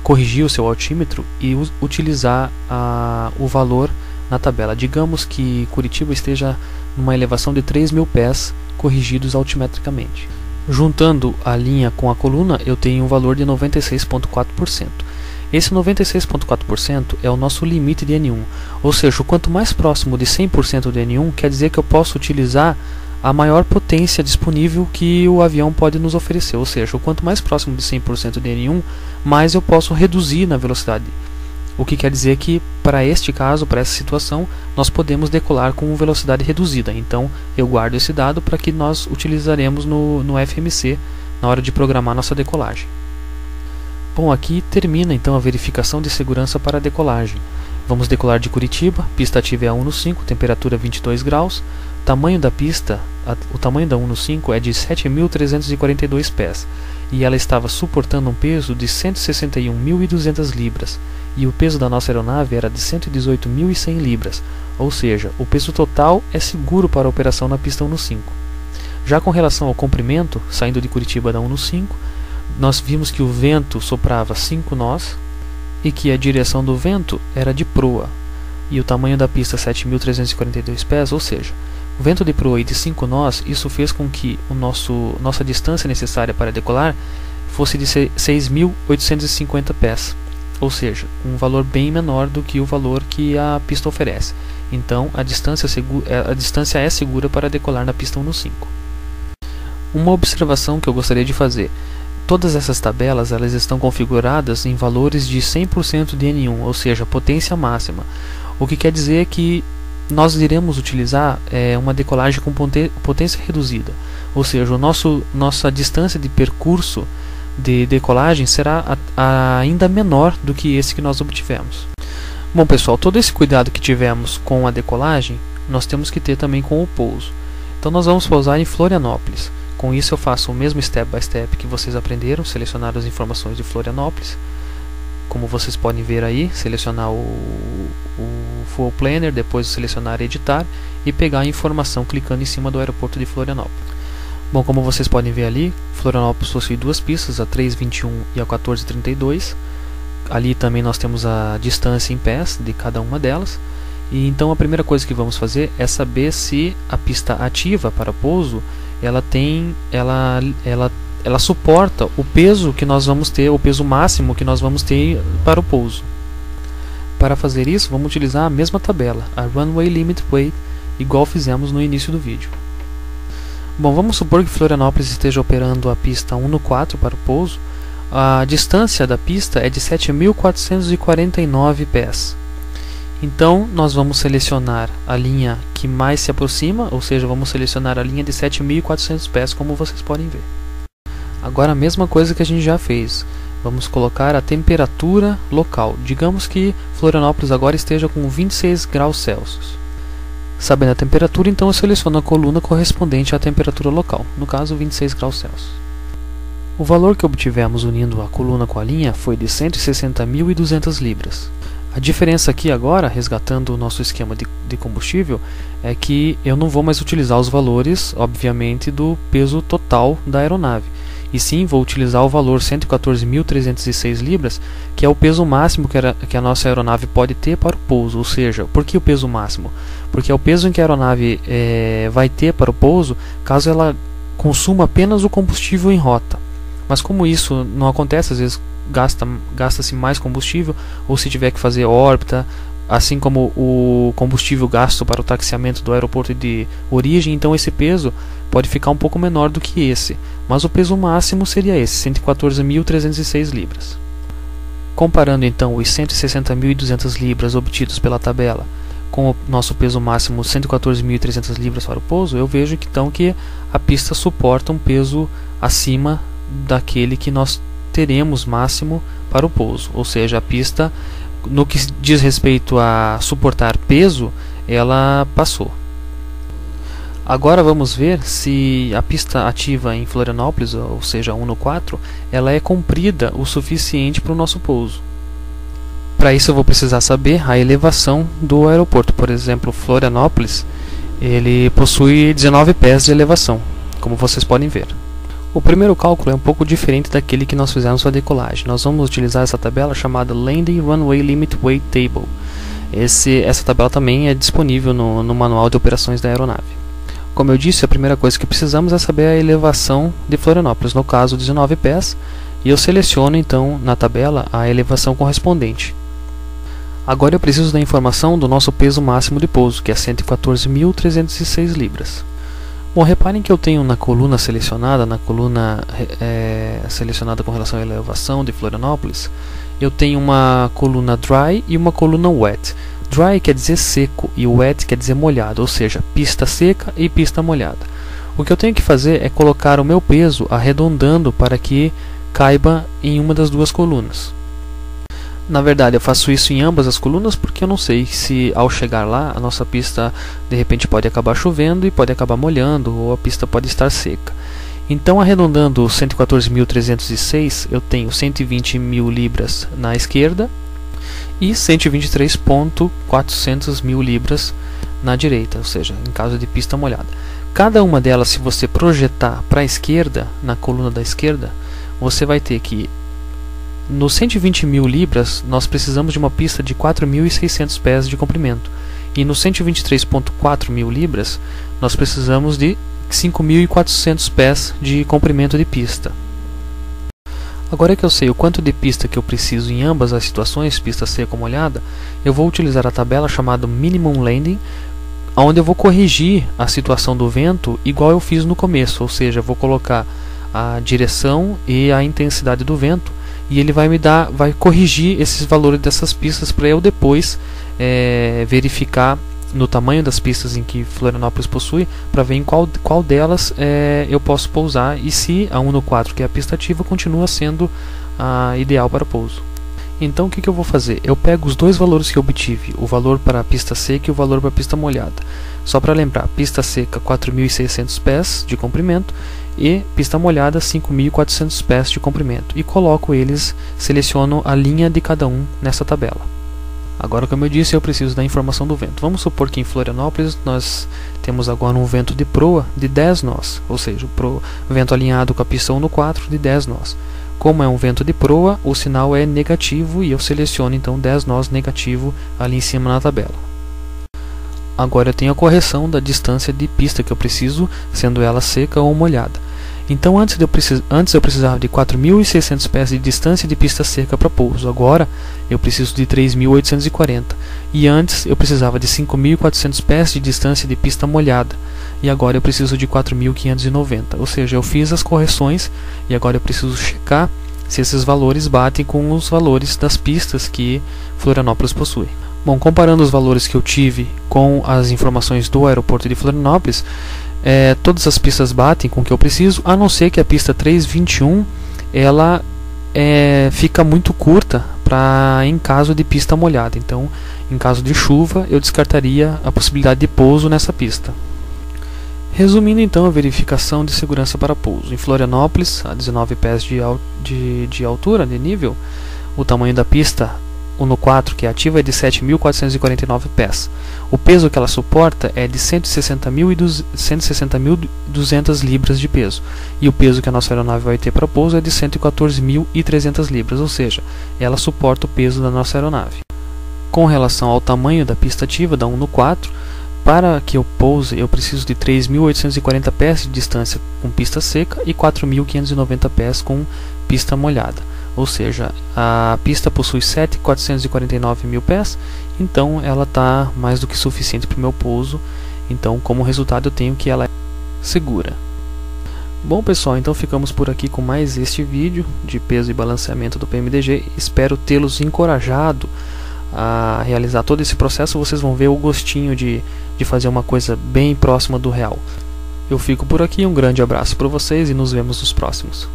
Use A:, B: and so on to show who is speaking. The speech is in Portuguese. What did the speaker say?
A: corrigir o seu altímetro e utilizar o valor na tabela. Digamos que Curitiba esteja numa elevação de 3.000 pés corrigidos altimetricamente. Juntando a linha com a coluna, eu tenho um valor de 96,4%. Esse 96,4% é o nosso limite de N1, ou seja, o quanto mais próximo de 100% de N1 quer dizer que eu posso utilizar a maior potência disponível que o avião pode nos oferecer, ou seja, o quanto mais próximo de 100% de N1, mais eu posso reduzir na velocidade. O que quer dizer que, para este caso, para essa situação, nós podemos decolar com velocidade reduzida. Então, eu guardo esse dado para que nós utilizaremos no FMC na hora de programar nossa decolagem. Bom, aqui termina então a verificação de segurança para a decolagem. Vamos decolar de Curitiba, pista ativa é a 1/5, temperatura 22 graus. Tamanho da pista, o tamanho da 1/5 é de 7.342 pés e ela estava suportando um peso de 161.200 libras e o peso da nossa aeronave era de 118.100 libras, ou seja, o peso total é seguro para a operação na pista 1/5. Já com relação ao comprimento, saindo de Curitiba da 1/5, nós vimos que o vento soprava 5 nós e que a direção do vento era de proa e o tamanho da pista 7.342 pés, ou seja, o vento de proa e de 5 nós, isso fez com que nossa distância necessária para decolar fosse de 6.850 pés, ou seja, um valor bem menor do que o valor que a pista oferece. Então, a distância é segura para decolar na pista 1/5. Uma observação que eu gostaria de fazer: todas essas tabelas elas estão configuradas em valores de 100% de N1, ou seja, potência máxima, o que quer dizer que nós iremos utilizar uma decolagem com potência reduzida, ou seja, nossa distância de percurso de decolagem será ainda menor do que esse que nós obtivemos. Bom pessoal, todo esse cuidado que tivemos com a decolagem, nós temos que ter também com o pouso. Então nós vamos pousar em Florianópolis. Com isso eu faço o mesmo step by step que vocês aprenderam, selecionar as informações de Florianópolis. Como vocês podem ver aí, selecionar o Full Planner, depois selecionar editar e pegar a informação clicando em cima do aeroporto de Florianópolis. Bom, como vocês podem ver ali, Florianópolis possui duas pistas, a 3,21 e a 14,32. Ali também nós temos a distância em pés de cada uma delas. E então a primeira coisa que vamos fazer é saber se a pista ativa para pouso ela suporta o peso que nós vamos ter, o peso máximo que nós vamos ter para o pouso. Para fazer isso, vamos utilizar a mesma tabela, a Runway Limit Weight, igual fizemos no início do vídeo. Bom, vamos supor que Florianópolis esteja operando a pista 1/4 para o pouso. A distância da pista é de 7.449 pés. Então, nós vamos selecionar a linha que mais se aproxima, ou seja, vamos selecionar a linha de 7.400 pés, como vocês podem ver. Agora a mesma coisa que a gente já fez. Vamos colocar a temperatura local. Digamos que Florianópolis agora esteja com 26 graus Celsius. Sabendo a temperatura, então eu seleciono a coluna correspondente à temperatura local, no caso 26 graus Celsius. O valor que obtivemos unindo a coluna com a linha foi de 160.200 libras. A diferença aqui agora, resgatando o nosso esquema de combustível, é que eu não vou mais utilizar os valores, obviamente, do peso total da aeronave. E sim, vou utilizar o valor 114.306 libras, que é o peso máximo que a nossa aeronave pode ter para o pouso. Ou seja, por que o peso máximo? Porque é o peso em que a aeronave vai ter para o pouso, caso ela consuma apenas o combustível em rota. Mas como isso não acontece, às vezes gasta-se mais combustível, ou se tiver que fazer órbita, assim como o combustível gasto para o taxiamento do aeroporto de origem, então esse peso pode ficar um pouco menor do que esse, mas o peso máximo seria esse, 114.306 libras. Comparando então os 160.200 libras obtidos pela tabela com o nosso peso máximo 114.300 libras para o pouso, eu vejo então que a pista suporta um peso acima daquele que nós teremos máximo para o pouso, ou seja, a pista, no que diz respeito a suportar peso, ela passou. Agora vamos ver se a pista ativa em Florianópolis, ou seja, 1/4, ela é comprida o suficiente para o nosso pouso. Para isso eu vou precisar saber a elevação do aeroporto. Por exemplo, Florianópolis, ele possui 19 pés de elevação, como vocês podem ver. O primeiro cálculo é um pouco diferente daquele que nós fizemos para a decolagem. Nós vamos utilizar essa tabela chamada Landing Runway Limit Weight Table. Essa tabela também é disponível no manual de operações da aeronave. Como eu disse, a primeira coisa que precisamos é saber a elevação de Florianópolis, no caso 19 pés, e eu seleciono então na tabela a elevação correspondente. Agora eu preciso da informação do nosso peso máximo de pouso, que é 114.306 libras. Bom, reparem que eu tenho na coluna selecionada, selecionada com relação à elevação de Florianópolis, eu tenho uma coluna dry e uma coluna wet. Dry quer dizer seco e wet quer dizer molhado, ou seja, pista seca e pista molhada. O que eu tenho que fazer é colocar o meu peso arredondando para que caiba em uma das duas colunas. Na verdade, eu faço isso em ambas as colunas porque eu não sei se ao chegar lá a nossa pista de repente pode acabar chovendo e pode acabar molhando, ou a pista pode estar seca. Então, arredondando 114.306, eu tenho 120.000 libras na esquerda e 123.400 libras na direita, ou seja, em caso de pista molhada. Cada uma delas, se você projetar para a esquerda, na coluna da esquerda, você vai ter que, nos 120.000 libras, nós precisamos de uma pista de 4.600 pés de comprimento. E nos 123.4 mil libras, nós precisamos de 5.400 pés de comprimento de pista. Agora que eu sei o quanto de pista que eu preciso em ambas as situações, pista seca ou molhada, eu vou utilizar a tabela chamada Minimum Landing, onde eu vou corrigir a situação do vento igual eu fiz no começo, ou seja, vou colocar a direção e a intensidade do vento, e ele vai corrigir esses valores dessas pistas para eu depois verificar no tamanho das pistas em que Florianópolis possui, para ver em qual delas eu posso pousar e se a 1/4, que é a pista ativa, continua sendo a ideal para pouso. Então o que eu vou fazer? Eu pego os dois valores que eu obtive, o valor para a pista seca e o valor para a pista molhada. Só para lembrar, pista seca 4.600 pés de comprimento e pista molhada 5.400 pés de comprimento, e coloco eles, seleciono a linha de cada um nessa tabela. Agora, como eu disse, eu preciso da informação do vento. Vamos supor que em Florianópolis nós temos agora um vento de proa de 10 nós, ou seja, o vento alinhado com a pista 1/4 de 10 nós. Como é um vento de proa, o sinal é negativo e eu seleciono então 10 nós negativo ali em cima na tabela. Agora eu tenho a correção da distância de pista que eu preciso, sendo ela seca ou molhada. Então antes eu precisava de 4.600 pés de distância de pista seca para pouso, agora eu preciso de 3.840. E antes eu precisava de 5.400 pés de distância de pista molhada, e agora eu preciso de 4.590. Ou seja, eu fiz as correções e agora eu preciso checar se esses valores batem com os valores das pistas que Florianópolis possui. Bom, comparando os valores que eu tive com as informações do aeroporto de Florianópolis, todas as pistas batem com o que eu preciso, a não ser que a pista 321 ela fica muito curta em caso de pista molhada. Então, em caso de chuva, eu descartaria a possibilidade de pouso nessa pista. Resumindo então a verificação de segurança para pouso. Em Florianópolis, a 19 pés de altura, de nível, o tamanho da pista 1/4, que é ativa, é de 7.449 pés. O peso que ela suporta é de 160.200 libras de peso. E o peso que a nossa aeronave vai ter para pouso é de 114.300 libras, ou seja, ela suporta o peso da nossa aeronave. Com relação ao tamanho da pista ativa, da 1/4, para que eu pouse, eu preciso de 3.840 pés de distância com pista seca e 4.590 pés com pista molhada. Ou seja, a pista possui 7.449 mil pés, então ela está mais do que suficiente para o meu pouso. Então, como resultado, eu tenho que ela é segura. Bom, pessoal, então ficamos por aqui com mais este vídeo de peso e balanceamento do PMDG. Espero tê-los encorajado a realizar todo esse processo. Vocês vão ver o gostinho de fazer uma coisa bem próxima do real. Eu fico por aqui, um grande abraço para vocês e nos vemos nos próximos.